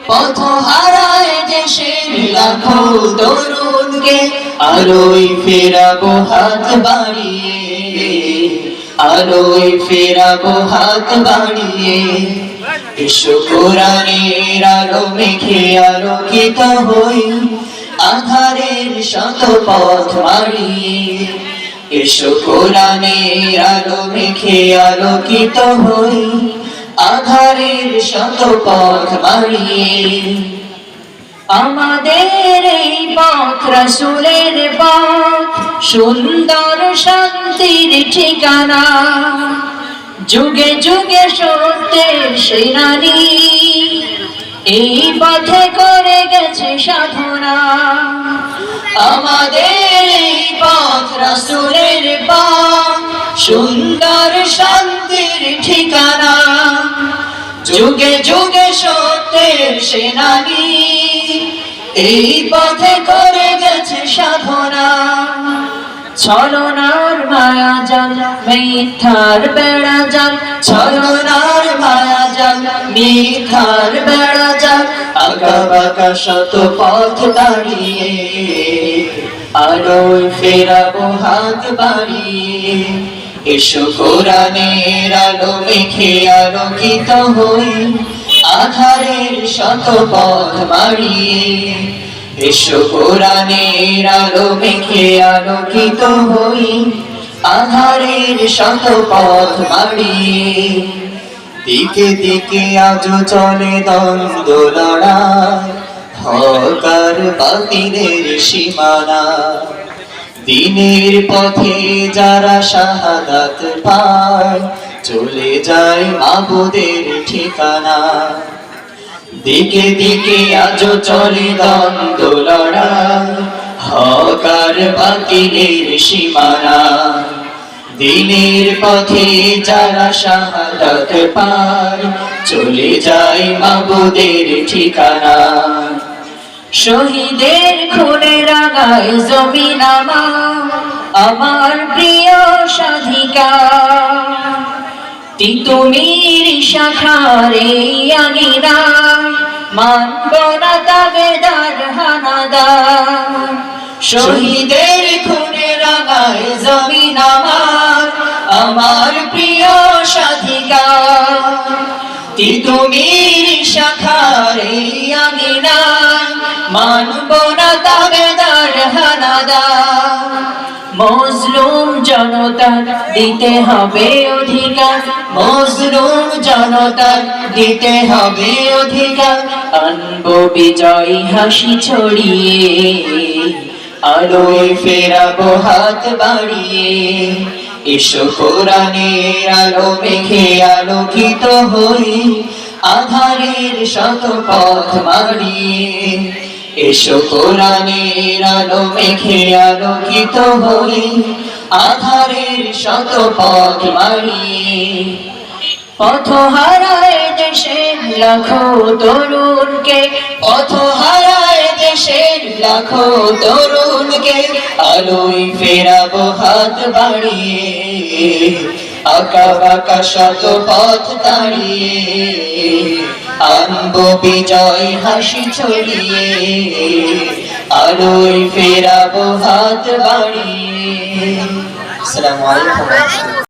পথ হারায় দেশের লাখো তরুণকে আলোয় ফেরাবো হাত বাড়িয়ে, আলোয় ফেরাবো হাত বাড়িয়ে। এসো কোরআনের আলো মেখে আলোকিত হই, আধারের শত পথ মারিয়ে। এসো কোরআনের আলো মেখে আলোকিত হই, আধারের শত পথ মারিয়ে। আমাদের এই পথ রাসূলের পথ, সুন্দর শান্তির ঠিকানা। যুগে যুগে সত্যের সেনানী, এই পথে করে গেছে সাধনা। আমাদের এই পথ রাসূলের পথ, সুন্দর শান্তির ঠিকানা। যুগে যুগে সত্যের সেনানী, এই পথে করে গেছে সাধনা। ছলনার মায়া জাল মিথ্যার বেড়া জাল, ছলনার মায়া জাল মিথ্যার বেড়া জাল। আঁকা বাঁকা শত পথ দাঁড়িয়ে, আলোয় ফেরাবো হাত বাড়িয়ে। এসো কোরআনের আলো মেখে আলোকিত হই, আধারের শত পথ মারিয়ে। এসো কোরআনের আলো মেখে আলোকিত হই, আধারের শত পথ মারিয়ে। দিকে দিকে আজও চলে দ্বন্দ্ব লড়াই, হক আর বাতিলের সীমানা। দিনের পথে যারা শাহাদাত পায়, চলে যায় মাবুদের ঠিকানা। দিকে দিকে আজও চলে দ্বন্দ্ব লড়াই, হক আর বাতিলের সীমানা। দিনের পথে যারা শাহাদাত পায়, চলে যায় মাবুদের ঠিকানা। শহীদের খুনে রাঙায় জমিন আমার প্রিয় সাধিকা। তিতুমির শাখার এই আঙিনায়, মানব না দাবেদার হানাদার। শহীদের খুনে রাঙায় জমিন আমার প্রিয় সাধিকা। তিতুমির শাখার এই আঙিনায়, মানব না দাবেদার হানাদার। মজলুম জনতার দিতে হবে অধিকার, মজলুম জনতার দিতে হবে অধিকার। আনবো বিজয় হাসি ছড়িয়ে, আলোয় ফেরাবো হাত বাড়িয়ে। এসো কোরআনের আলো মেখে আলোকিত হই, আধারের শত পথ মারিয়ে। এসো কোরআনের আলো মেখে আলোকিত হই, আধারের শত পথ মারিয়ে। পথ হারায় দেশের লাখো তরুণকে, পথ হারায় দেশের লাখো তরুণকে আলোয় ফেরাবো হাত বাড়িয়ে। আঁকা বাঁকা শত পথ দাঁড়িয়ে, আনবো বিজয় হাসি ছড়িয়ে। আলোয় ফেরাবো হাত বাড়িয়ে। আসসালামু আলাইকুম।